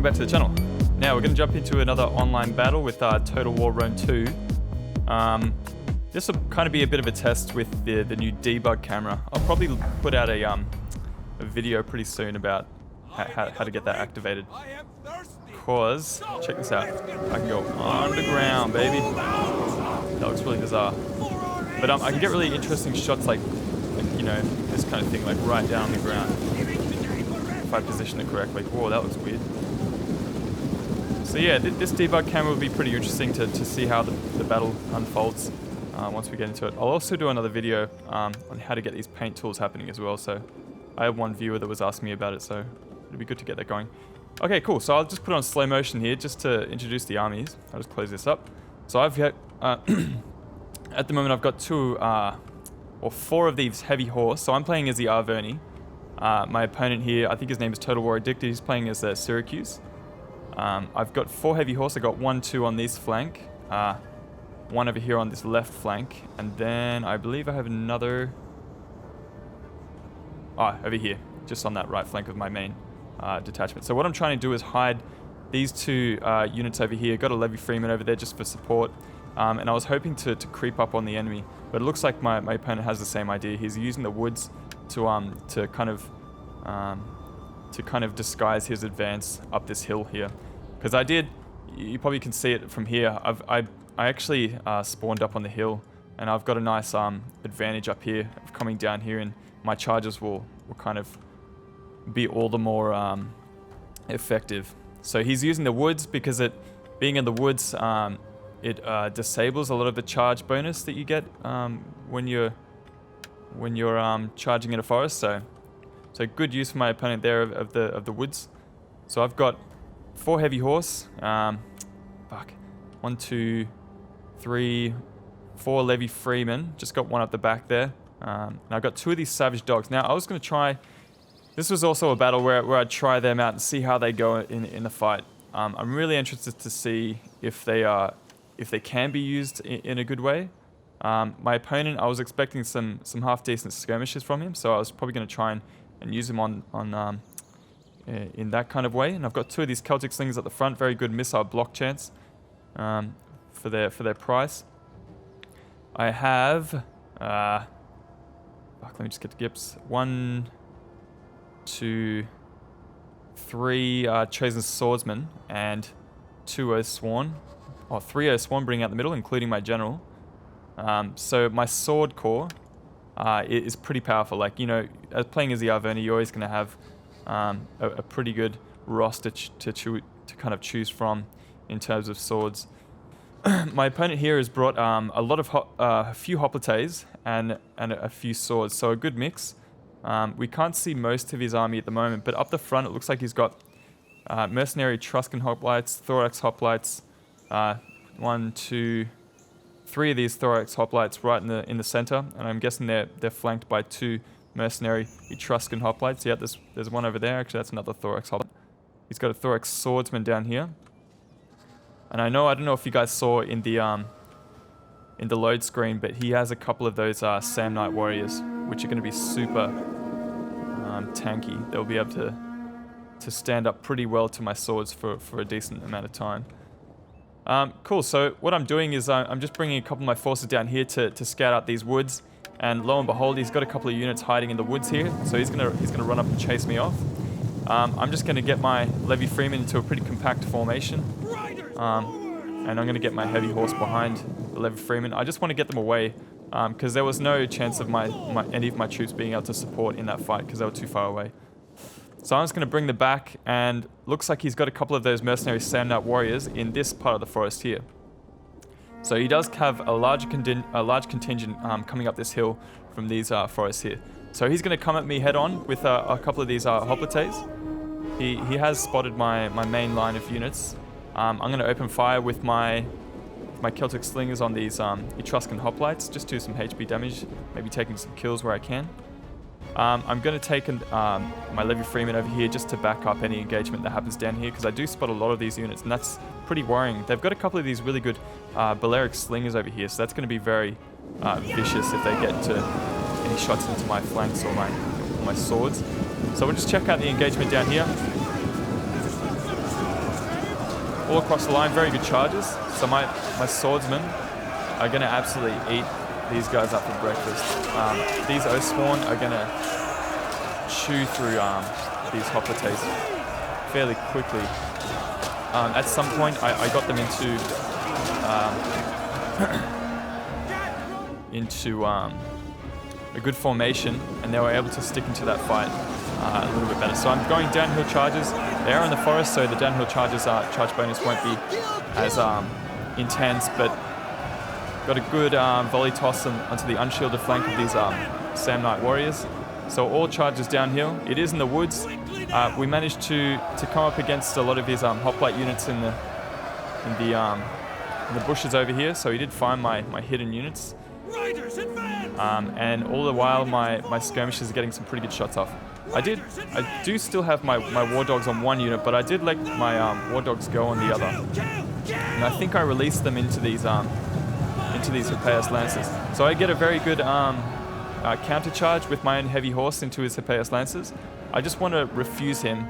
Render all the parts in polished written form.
back to the channel. Now we're going to jump into another online battle with Total War Rome 2. This will kind of be a bit of a test with the new debug camera. I'll probably put out a video pretty soon about how to get that activated. Cause, check this out, I can go underground, baby. That looks really bizarre. But I can get really interesting shots like, you know, this kind of thing, like right down on the ground. If I position it correctly. Whoa, that looks weird. So yeah, this debug camera will be pretty interesting to see how the battle unfolds once we get into it. I'll also do another video on how to get these paint tools happening as well. So I have one viewer that was asking me about it, so it'll be good to get that going. Okay, cool. So I'll just put it on slow motion here just to introduce the armies. I'll just close this up. So I've got, at the moment I've got four of these heavy horse. So I'm playing as the ARVERNI. My opponent here, I think his name is Total War Addicted. He's playing as Syracuse. I've got 4 heavy horse. I got 1, 2 on this flank, 1 over here on this left flank, and then I believe I have another over here, just on that right flank of my main detachment. So what I'm trying to do is hide these 2 units over here. Got a Levy Freeman over there just for support, and I was hoping to creep up on the enemy, but it looks like my opponent has the same idea. He's using the woods to kind of disguise his advance up this hill here. Because you probably can see it from here, I actually spawned up on the hill, and I've got a nice advantage up here of coming down here, and my charges will kind of be all the more effective. So he's using the woods because being in the woods, it disables a lot of the charge bonus that you get when you're charging in a forest. So good use for my opponent there of the woods. So I've got 4 heavy horse. 1, 2, 3, 4 Levy Freeman. Just got 1 up the back there. And I've got 2 of these savage dogs. Now I was going to try. This was also a battle where I'd try them out and see how they go in the fight. I'm really interested to see if they can be used in a good way. My opponent, I was expecting some half decent skirmishes from him, so I was probably going to try and use him in that kind of way. And I've got 2 of these Celtic slingers at the front, very good missile block chance for their price. I have let me just get the Gips. 1, 2, 3 chosen swordsmen and 2 Oathsworn, or 3 Oathsworn, bringing out the middle, including my general. So my sword core is pretty powerful. Like, you know, as playing as the ARVERNI, you're always going to have a pretty good roster to kind of choose from in terms of swords. My opponent here has brought a few hoplites and a few swords, so a good mix. We can't see most of his army at the moment, but up the front it looks like he's got mercenary Etruscan hoplites, thorax hoplites, 1, 2, 3 of these thorax hoplites right in the center, and I'm guessing they're flanked by 2 mercenary Etruscan hoplites. Yeah, there's 1 over there. Actually, that's another thorax hoplite. He's got a thorax swordsman down here, and I don't know if you guys saw in the load screen, but he has a couple of those Sam Knight warriors, which are going to be super tanky. They'll be able to stand up pretty well to my swords for a decent amount of time. Cool, so what I'm doing is I'm just bringing a couple of my forces down here to scout out these woods, and lo and behold, he's got a couple of units hiding in the woods here, so he's gonna run up and chase me off. I'm just gonna get my Levy Freeman into a pretty compact formation, and I'm gonna get my heavy horse behind the Levy Freeman. I just want to get them away, because there was no chance of any of my troops being able to support in that fight because they were too far away. So I'm just going to bring them back, and looks like he's got a couple of those mercenary Sam Knight warriors in this part of the forest here. So he does have a large contingent coming up this hill from these forests here. So he's going to come at me head on with a couple of these hoplites. He has spotted my main line of units. I'm going to open fire with my Celtic slingers on these Etruscan hoplites, just do some HP damage, maybe taking some kills where I can. I'm going to take my Levy Freeman over here just to back up any engagement that happens down here, because I do spot a lot of these units, and that's pretty worrying. They've got a couple of these really good Balearic slingers over here, so that's going to be very vicious if they get any shots into my flanks or my swords. So we'll just check out the engagement down here. all across the line. Very good charges. So my swordsmen are going to absolutely eat these guys up for breakfast. These Oathsworn are going to chew through these Hoplites fairly quickly. At some point, I got them into a good formation, and they were able to stick into that fight a little bit better. So I'm going downhill charges. They are in the forest, so the downhill charges charge bonus won't be as intense, but got a good volley toss onto the unshielded flank of these Sam Knight warriors. So all charges downhill. It is in the woods. We managed to come up against a lot of his hoplite units in the bushes over here. So he did find my hidden units. And all the while my skirmishers are getting some pretty good shots off. I do still have my war dogs on one unit, but I did let my war dogs go on the other. And I think I released them into these Hippeus Lancers. So I get a very good counter charge with my own heavy horse into his Hippeus Lancers. I just want to refuse him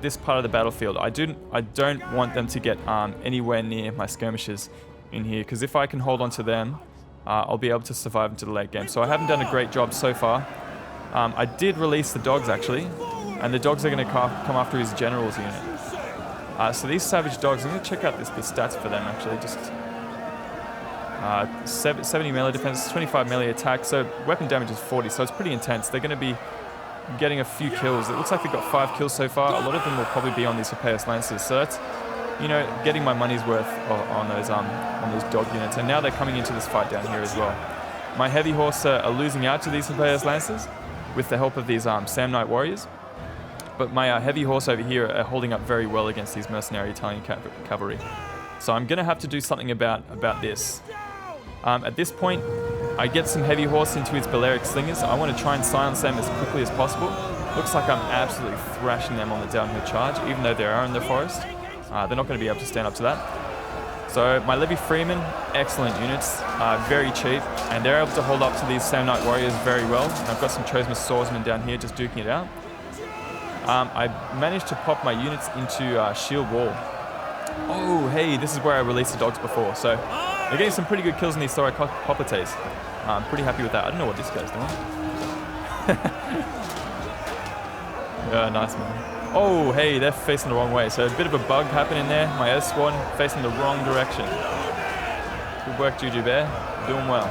this part of the battlefield. I don't want them to get anywhere near my skirmishers in here, because if I can hold on to them, I'll be able to survive into the late game. So I haven't done a great job so far. I did release the dogs actually, and the dogs are going to come after his general's unit. So these savage dogs, I'm going to check out the stats for them actually. Just 70 melee defense, 25 melee attack, so weapon damage is 40, so it's pretty intense. They're going to be getting a few kills. It looks like they've got 5 kills so far. A lot of them will probably be on these Hippeus Lancers, so that's, you know, getting my money's worth on those dog units. And now they're coming into this fight down here as well. My heavy horse are losing out to these Hippeus Lancers with the help of these Sam Knight warriors, but my heavy horse over here are holding up very well against these mercenary Italian cavalry. So I'm going to have to do something about this. At this point, I get some heavy horse into his Balearic slingers. I want to try and silence them as quickly as possible. Looks like I'm absolutely thrashing them on the downhill charge, even though they are in the forest. They're not going to be able to stand up to that. So my Levy Freemen, excellent units, very cheap, and they're able to hold up to these Sam Knight warriors very well. And I've got some Chosen Swordsmen down here just duking it out. I managed to pop my units into shield wall. Oh, hey, this is where I released the dogs before. So they're getting some pretty good kills in these Thorac Hoplites. I'm pretty happy with that. I don't know what this guy's doing. Yeah, nice, man. Oh, hey, they're facing the wrong way. So a bit of a bug happening there. My Earth Squad facing the wrong direction. Good work, Jujubear. Doing well.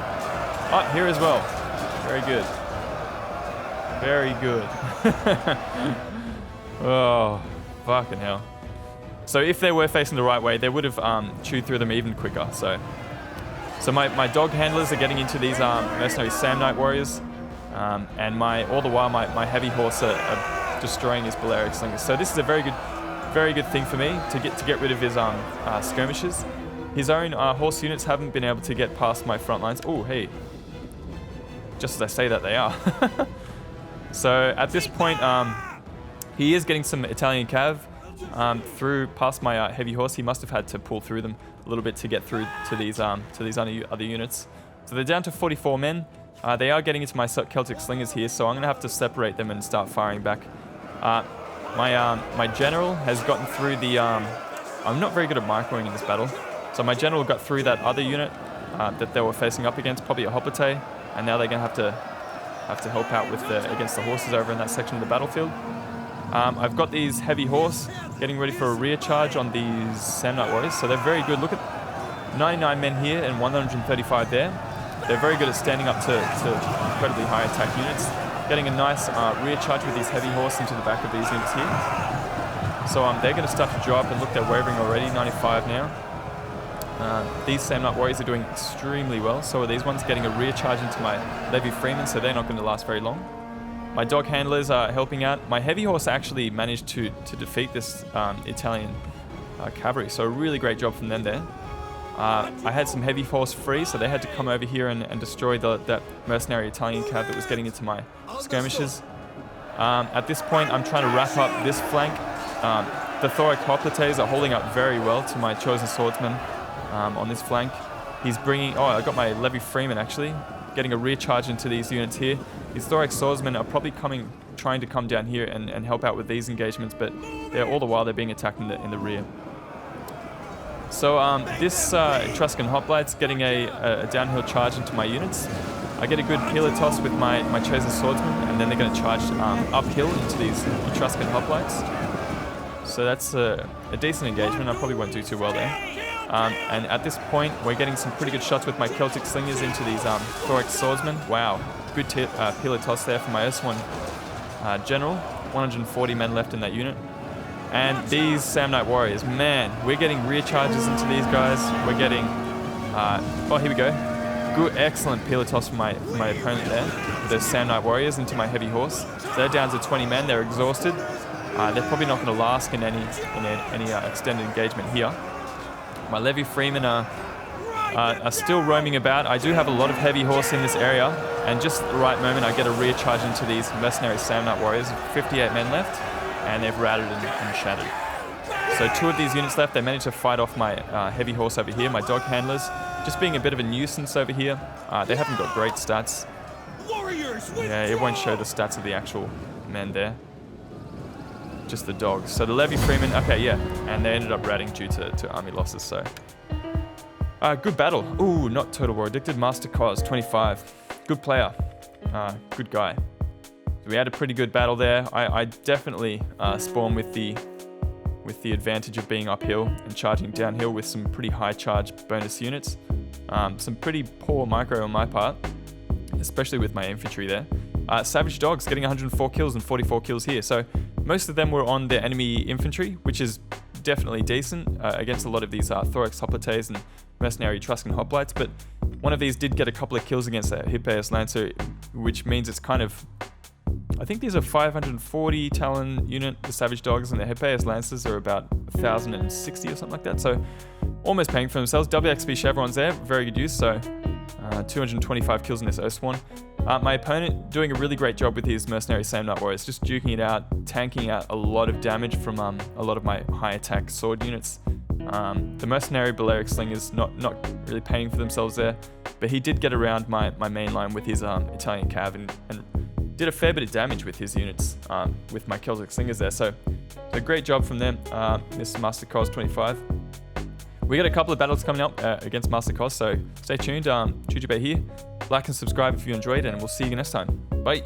Oh, here as well. Very good. Very good. Oh, fucking hell. So if they were facing the right way, they would have chewed through them even quicker. So my dog handlers are getting into these mercenary Sam Knight warriors, and all the while my heavy horse are destroying his Balearic slingers. So this is a very good thing for me to get rid of his skirmishers. His own horse units haven't been able to get past my front lines. Oh, hey. Just as I say that, they are. So at this point, he is getting some Italian cav through past my heavy horse. He must have had to pull through them a little bit to get through to these other units. So they're down to 44 men. They are getting into my Celtic slingers here, so I'm going to have to separate them and start firing back. My general has gotten through the... I'm not very good at microing in this battle. So my general got through that other unit that they were facing up against, probably a Hoplite, and now they're going to have to help out with against the horses over in that section of the battlefield. I've got these heavy horse getting ready for a rear charge on these Sam Knight warriors, so they're very good. Look at 99 men here and 135 there. They're very good at standing up to incredibly high attack units. Getting a nice rear charge with these heavy horse into the back of these units here. So they're going to start to drop, and look, they're wavering already, 95 now. These Sam Knight warriors are doing extremely well. So are these ones, getting a rear charge into my Levy Freemen, so they're not going to last very long. My dog handlers are helping out. My heavy horse actually managed to defeat this Italian cavalry, so a really great job from them there. I had some heavy horse free, so they had to come over here and destroy that mercenary Italian cav that was getting into my skirmishes. At this point, I'm trying to wrap up this flank. The Thorac Hoplites are holding up very well to my Chosen Swordsman on this flank. He's bringing... Oh, I got my Levy Freeman actually, getting a rear charge into these units here. These Thorac Swordsmen are probably trying to come down here and help out with these engagements, but all the while they're being attacked in the rear. So this Etruscan Hoplites getting a downhill charge into my units. I get a good healer toss with my chosen swordsman, and then they're going to charge uphill into these Etruscan Hoplites. So that's a decent engagement. I probably won't do too well there. And at this point, we're getting some pretty good shots with my Celtic slingers into these thorax swordsmen. Wow, good healer toss there from my S1 general. 140 men left in that unit. And these Sam Knight warriors, man, we're getting rear charges into these guys. We're getting, oh, here we go. Good, excellent peeler toss from my opponent there. The Sam Knight warriors into my heavy horse. So they're down to 20 men. They're exhausted. They're probably not going to last in any extended engagement here. My Levy Freemen are still roaming about. I do have a lot of heavy horse in this area, and just at the right moment, I get a rear charge into these mercenary Sam Knight warriors. 58 men left, and they've routed and shattered. So 2 of these units left. They managed to fight off my heavy horse over here, my dog handlers, just being a bit of a nuisance over here. They haven't got great stats. Yeah, it won't show the stats of the actual men there. Just the dogs. So the Levy Freemen, okay, yeah. And they ended up routing due to army losses, so. Good battle. Ooh, not Total War Addicted. Master Cos, 25. Good player. Good guy. So we had a pretty good battle there. I definitely spawned with the advantage of being uphill and charging downhill with some pretty high charge bonus units. Some pretty poor micro on my part, especially with my infantry there. Savage Dogs getting 104 kills and 44 kills here. So most of them were on their enemy infantry, which is definitely decent against a lot of these thorax hoplites and mercenary Etruscan hoplites. But one of these did get a couple of kills against that Hippeus Lancer, which means it's kind of... I think these are 540 Talon unit, the Savage Dogs, and the Hippeus Lancers are about 1,060 or something like that. So almost paying for themselves. WXP Chevrons there, very good use. So 225 kills in this O-Swan. My opponent doing a really great job with his mercenary Sam Knight warriors, just duking it out, tanking out a lot of damage from a lot of my high attack sword units. The mercenary Balearic Slingers not really paying for themselves there, but he did get around my main line with his Italian Cav and did a fair bit of damage with his units with my Celtic Slingers there. So great job from them. This is Master Cos 25. We got a couple of battles coming up against Master Cos, so stay tuned. Jujubear here. Like and subscribe if you enjoyed, and we'll see you next time. Bye.